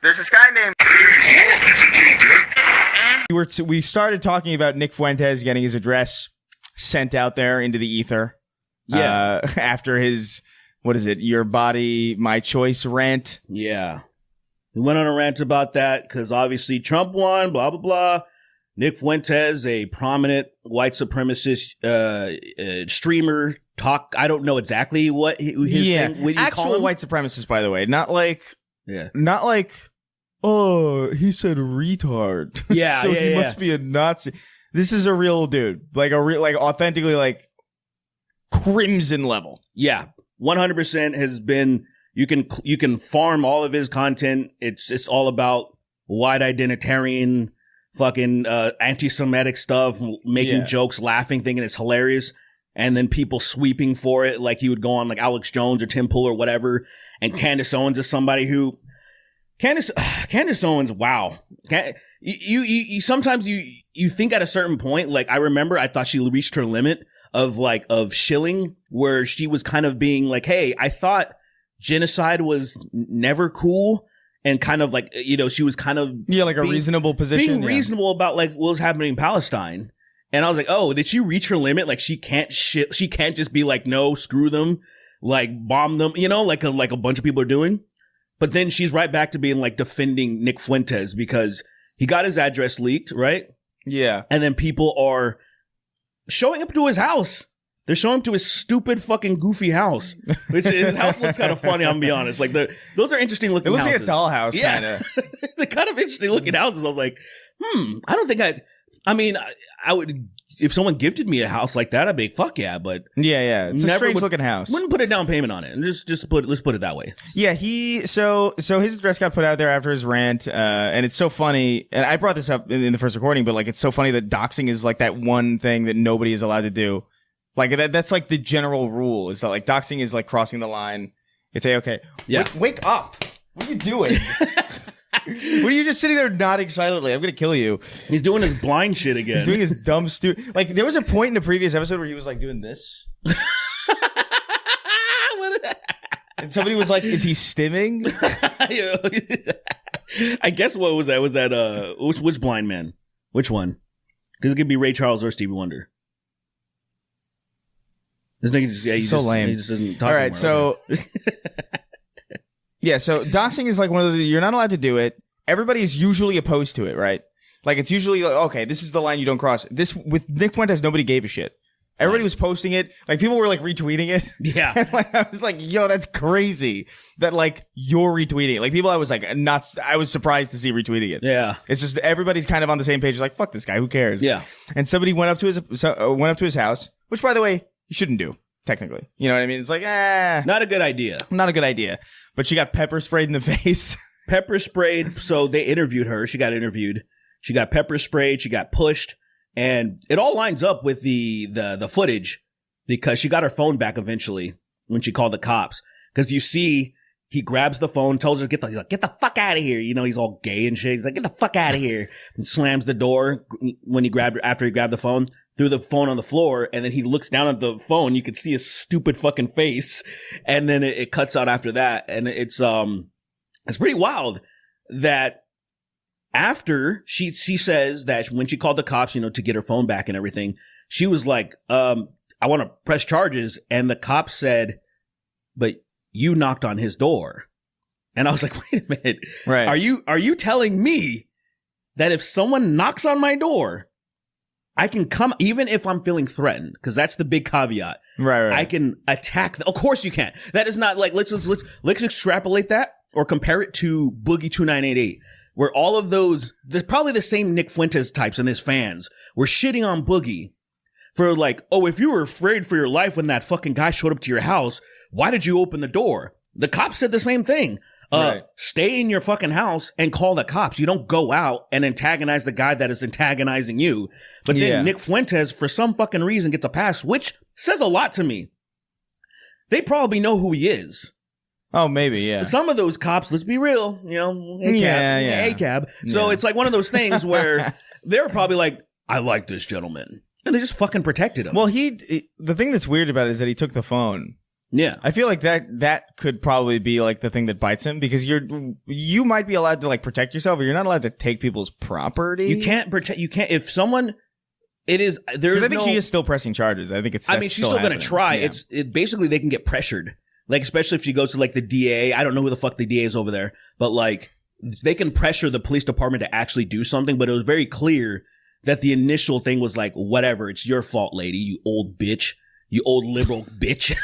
There's this guy named... We started talking about Nick Fuentes getting his address sent out there into the ether. Yeah. After his, what is it, Your Body, My Choice rant. Yeah. He went on a rant about that because obviously Trump won, blah, blah, blah. Nick Fuentes, a prominent white supremacist streamer, I don't know exactly what his thing. What actual white supremacist, by the way. Not like, oh, he said retard. Yeah, so he must be a Nazi. This is a real dude. Like authentically, like, crimson level. Yeah. 100% has been, you can farm all of his content. It's all about white identitarian, fucking anti-Semitic stuff, making jokes, laughing, thinking it's hilarious. And then people sweeping for it, like he would go on like Alex Jones or Tim Pool or whatever. And Candace Owens is somebody who, Candace Owens, wow. You sometimes you think at a certain point, like I remember I thought she reached her limit of shilling, where she was kind of being like, hey, I thought genocide was never cool. And kind of like, she was kind of like a reasonable position, being reasonable about like what was happening in Palestine. And I was like, oh, did she reach her limit? Like she can't just be like, no, screw them, like bomb them, like a bunch of people are doing. But then she's right back to being like defending Nick Fuentes because he got his address leaked, right? Yeah. And then people are showing up to his house. They're showing up to his stupid fucking goofy house, which his house looks kind of funny. I'm gonna be honest. Like those are interesting looking. It looks houses. like a dollhouse, kind of. They're kind of interesting looking houses. I was like, I don't think I mean, I would, if someone gifted me a house like that, I'd be like, fuck yeah, but yeah, it's a strange looking house. Wouldn't put a down payment on it, and let's put it that way. Yeah, so his address got put out there after his rant, and it's so funny. And I brought this up in the first recording, but like it's so funny that doxing is like that one thing that nobody is allowed to do. Like that's like the general rule is that like doxing is like crossing the line. It's A-okay. Yeah. Wake up! What are you doing? What are you just sitting there nodding silently? I'm gonna kill you. He's doing his blind shit again. He's doing his dumb like there was a point in the previous episode where he was like doing this. And somebody was like, is he stimming? I guess what was that? Was that which blind man? Which one? Because it could be Ray Charles or Stevie Wonder. This nigga just so lame. He just doesn't talk. All right, anymore. so yeah, so doxing is like one of those, you're not allowed to do it. Everybody is usually opposed to it, right? Like it's usually like, okay, this is the line you don't cross. This with Nick Fuentes, nobody gave a shit. Everybody was posting it. Like people were like retweeting it. Yeah. And like I was like, yo, that's crazy that like you're retweeting it. Like people I was surprised to see retweeting it. Yeah. It's just everybody's kind of on the same page. Like, fuck this guy, who cares? Yeah. And somebody went up to his house, which by the way, you shouldn't do, technically. You know what I mean? It's like, not a good idea. Not a good idea. But she got pepper sprayed in the face. Pepper sprayed. So they interviewed her. She got interviewed. She got pepper sprayed. She got pushed. And it all lines up with the footage because she got her phone back eventually when she called the cops. Because you see, he grabs the phone, tells her to he's like, get the fuck out of here. He's all gay and shit. He's like, get the fuck out of here. And slams the door when after he grabbed the phone, threw the phone on the floor. And then he looks down at the phone. You could see his stupid fucking face. And then it cuts out after that. And it's pretty wild that after she says that when she called the cops, to get her phone back and everything, she was like, I want to press charges. And the cops said, but you knocked on his door. And I was like, wait a minute. Right. Are you telling me that if someone knocks on my door, I can come, even if I'm feeling threatened, because that's the big caveat. Right. I can attack. Of course you can. That is not like, let's extrapolate that or compare it to Boogie 2988. Where all of those, there's probably the same Nick Fuentes types and his fans were shitting on Boogie for like, oh, if you were afraid for your life when that fucking guy showed up to your house, why did you open the door? The cops said the same thing. Right. Stay in your fucking house and call the cops. You don't go out and antagonize the guy that is antagonizing you. But then Nick Fuentes, for some fucking reason, gets a pass, which says a lot to me. They probably know who he is. Oh, maybe, yeah. Some of those cops, let's be real, ACAB. So it's like one of those things where they're probably like, I like this gentleman. And they just fucking protected him. Well, the thing that's weird about it is that he took the phone. Yeah. I feel like that could probably be like the thing that bites him, because you might be allowed to like protect yourself, but you're not allowed to take people's property. You can't protect. You can't if someone. It is. There's. I think she is still pressing charges. I think it's. I mean, she's still going to try. Yeah. It basically they can get pressured. Like, especially if she goes to like the DA. I don't know who the fuck the DA is over there, but like they can pressure the police department to actually do something. But it was very clear that the initial thing was like, whatever, it's your fault, lady, you old bitch, you old liberal bitch.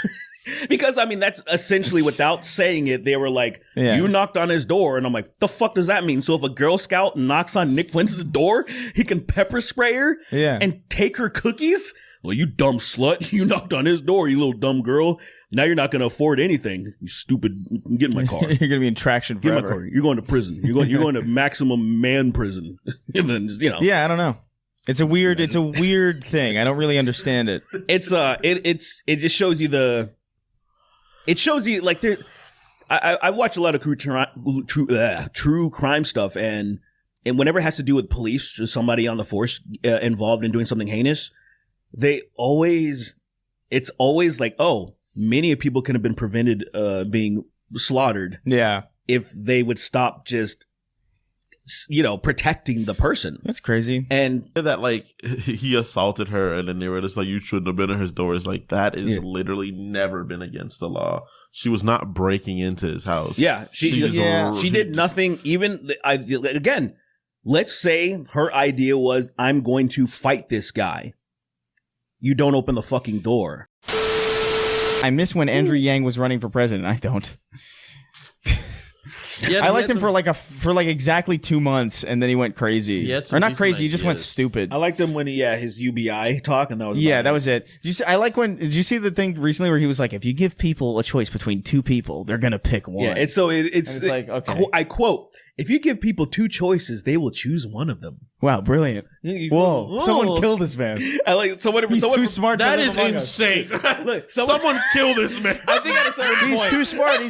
Because, I mean, that's essentially, without saying it, they were like, you knocked on his door. And I'm like, the fuck does that mean? So if a Girl Scout knocks on Nick Fuentes' door, he can pepper spray her and take her cookies? Well, you dumb slut. You knocked on his door, you little dumb girl. Now you're not going to afford anything. You stupid. Get in my car. You're going to be in traction forever. Get in my car. You're going to prison. You're going to maximum man prison. And then, you know. Yeah, I don't know. It's a weird thing. I don't really understand it. It just shows you it shows you like there. I watch a lot of true crime stuff, and whenever it has to do with police or somebody on the force involved in doing something heinous, it's always like, oh, many people could have been prevented being slaughtered. Yeah, if they would stop just protecting the person. That's crazy. And that like he assaulted her and then they were just like, you shouldn't have been at his door. It's like, that is literally never been against the law. She was not breaking into his house. Yeah. She did nothing. Even again, let's say her idea was, I'm going to fight this guy. You don't open the fucking door. I miss when Andrew Yang was running for president. I don't. I liked him for exactly 2 months, and then he went crazy. Or not crazy, he just went stupid. I liked him when his UBI talk, and that was that was it. Did you see the thing recently where he was like, if you give people a choice between two people, they're gonna pick one. Yeah, it's like, okay. I quote, if you give people two choices, they will choose one of them. Wow, brilliant. Whoa. Someone kill this man. He's too smart. That is insane. Look, someone kill this man. I think at a certain point. He's too smart.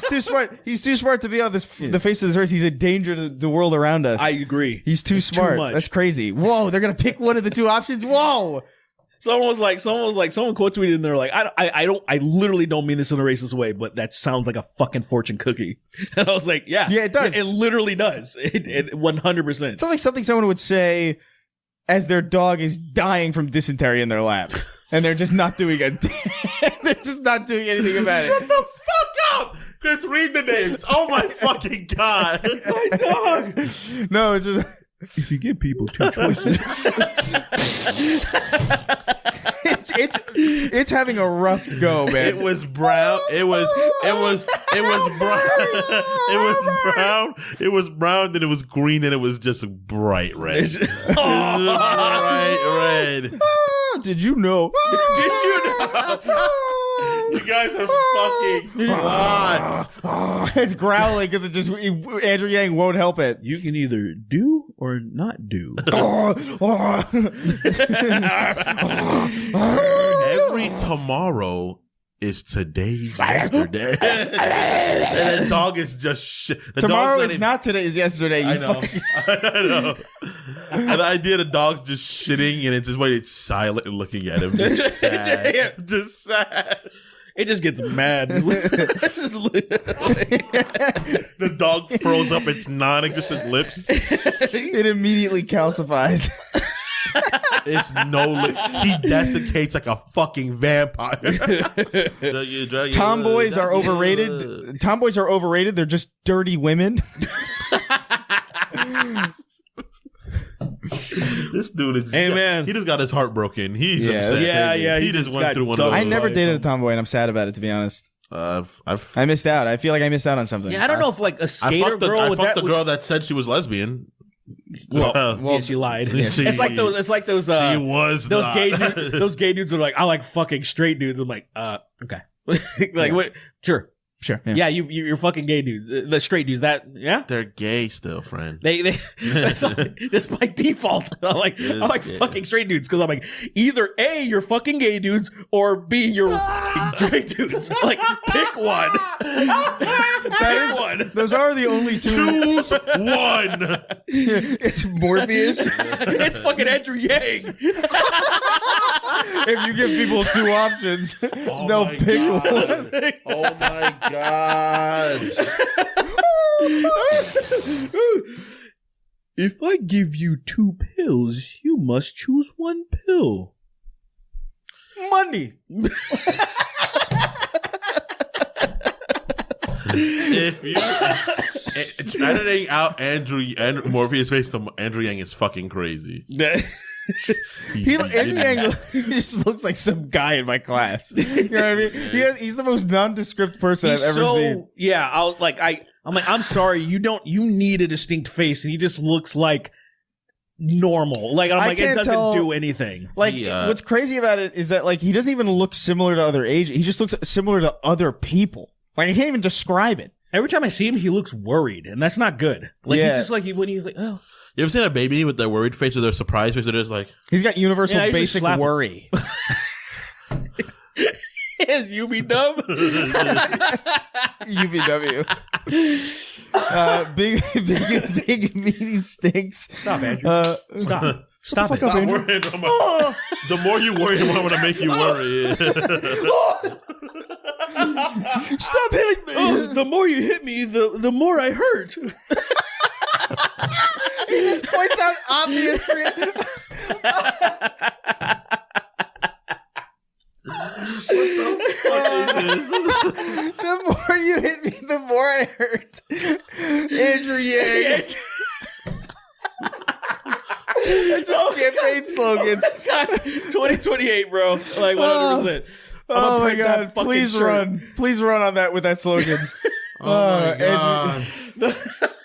He's too smart to be on the face of this earth. He's a danger to the world around us. I agree. He's too smart. That's crazy. Whoa, they're going to pick one of the two options? Whoa. Someone quote tweeted and they're like, I literally don't mean this in a racist way, but that sounds like a fucking fortune cookie. And I was like, yeah, it does. It literally does. It 100%. Sounds like something someone would say as their dog is dying from dysentery in their lap, and they're just not doing anything about it. Shut the fuck up! Just read the names. Oh my fucking god. My dog. No, it's just. If you give people two choices, it's having a rough go, man. It was brown. It was brown. It was brown. It was brown. Then it was green, and it was just bright red. Bright red. Did you know? Did you know? You guys are fucking hot. It's growling because Andrew Yang won't help it. You can either do or not do. Every tomorrow is today's yesterday. And the dog is just shit. Tomorrow is not today, is yesterday. I know. I know. And the idea the dog's just shitting and it's just it's silent and looking at him. Just sad. Just sad. It just gets mad. The dog froze up its non-existent lips. It immediately calcifies. It's no lip. He desiccates like a fucking vampire. Tomboys are overrated. Tomboys are overrated. They're just dirty women. This dude is. Hey man, he just got his heart broken. He's upset. Yeah. He just went through one of those. I never dated a tomboy, and I'm sad about it, to be honest. I missed out. I feel like I missed out on something. Yeah, I don't know if like a skater girl. I fucked the girl that said she was lesbian. Well, she lied. Yeah, it's like those. She was those gay dudes. Those gay dudes are like, I like fucking straight dudes. I'm like, okay, what? Sure. Yeah, you're fucking gay dudes. The straight dudes. They're gay still, friend. They just by default. I like fucking straight dudes because I'm like, either A, you're fucking gay dudes, or B, you're straight dudes. Like, pick one. One. Those are the only two. Choose one. It's Morpheus. It's fucking Andrew Yang. If you give people two options, they'll pick one. Oh my god. If I give you 2 pills, you must choose 1 pill. Money. If you editing out Andrew Morpheus' face to Andrew Yang is fucking crazy. Andrew Yang just looks like some guy in my class. You know what I mean? He's the most nondescript person I've ever seen. Yeah, I'm like, I'm sorry, you need a distinct face, and he just looks like normal. Like, I'm like, it doesn't do anything. Like, what's crazy about it is that, like, he doesn't even look similar to other agents. He just looks similar to other people. Like, I can't even describe it. Every time I see him, he looks worried, and that's not good. Like, he's just like, when he's like, oh. You ever seen a baby with their worried face or their surprised face? It is like, he's got universal basic worry. Is UBW? UBW. Big meaty stinks. Stop, Andrew. Stop it. Stop worrying. The more you worry, the more I'm going to make you worry. Stop hitting me. The more you hit me, the more I hurt. He just points out obvious. The more you hit me, the more I hurt. Andrew Yang. That's his campaign slogan. God, 2028, bro. Like 100%. Oh my god! Please run! Please run on that with that slogan. Oh my god!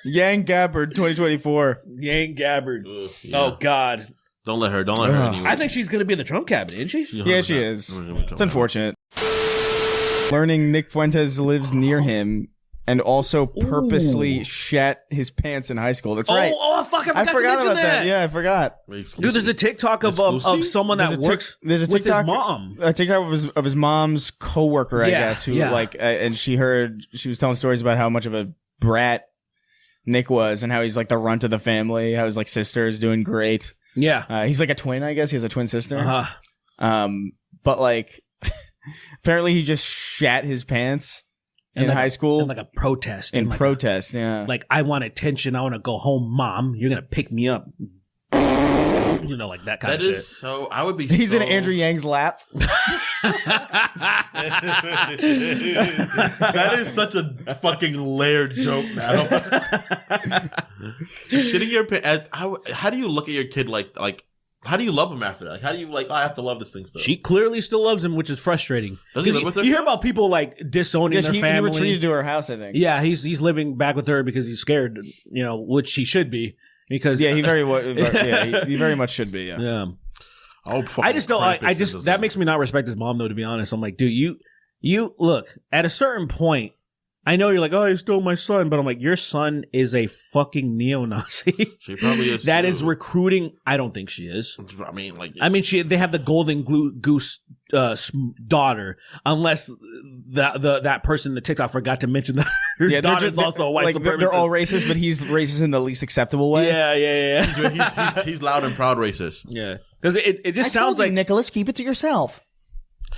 Yang Gabbard 2024. Yang Gabbard. Yeah. Oh god! Don't let her anyway. I think she's gonna be in the Trump cabinet, isn't she? Yeah, she is. It's unfortunate. Learning Nick Fuentes lives near him and also purposely shat his pants in high school. That's right. Oh, fuck! I forgot to mention about that. Yeah, I forgot. Dude, there's a TikTok of someone that works with his mom. A TikTok of his mom's coworker, I guess, who and she was telling stories about how much of a brat Nick was and how he's like the runt of the family, how his like sister is doing great. Yeah. He's like a twin, I guess. He has a twin sister. Uh-huh. But like apparently he just shat his pants in high school. In like a protest. In protest, yeah. Like, I want attention. I want to go home, Mom. You're going to pick me up. You know, like that kind of shit. That is so... I would be He's in Andrew Yang's lap. That is such a fucking layered joke, man. Shitting your pants... How do you look at your kid like... How do you love him after that? Like, how do you I have to love this thing still? She clearly still loves him, which is frustrating. Does he live with her? You hear about people like disowning their family. He retreated to her house, I think. Yeah, he's living back with her because he's scared, you know, which he should be. Because he very much should be. Yeah. I just don't. That makes me not respect his mom, though. To be honest, I'm like, dude, you look at a certain point. I know you're like, oh, he stole my son, but I'm like, your son is a fucking neo-Nazi. She probably is. That is recruiting. I don't think she is. I mean, they have the golden goose daughter, unless that person in the TikTok forgot to mention that her daughter is also a white supremacist. They're all racist, but he's racist in the least acceptable way. Yeah. He's loud and proud racist. Yeah, because it just sounds like Nicholas, keep it to yourself.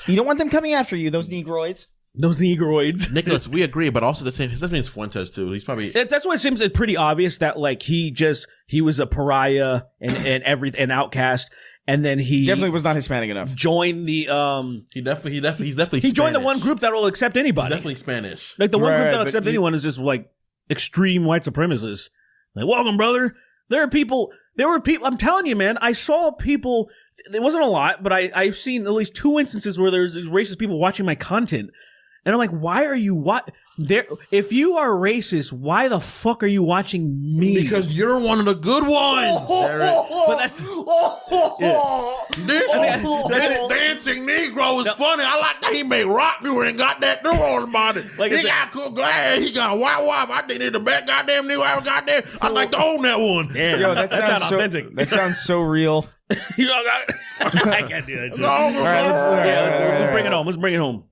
You don't want them coming after you, those negroids. Those negroids. Nicholas, we agree, but also the same. His name is Fuentes too. He's probably that's why it seems pretty obvious that like he was a pariah and an outcast, and then he definitely was not Hispanic enough. Joined the he's definitely he joined the one group that will accept anybody. He's definitely Spanish. Like the one group that will accept anyone is just like extreme white supremacists. Like, welcome, brother. There were people. I'm telling you, man. I saw people. It wasn't a lot, but I've seen at least 2 instances where there's these racist people watching my content. And I'm like, why are you if you are racist, why the fuck are you watching me? Because you're one of the good ones. But that's this dancing Negro is funny. I like that he made rock music and got that new on the body. Like, he got cool glass. He got a white wife. I think he's the best goddamn Negro I ever got there. I'd like to own that one. Damn, yo, that sounds so authentic. That sounds so real. I can't do that shit. All right, let's bring it home. Let's bring it home.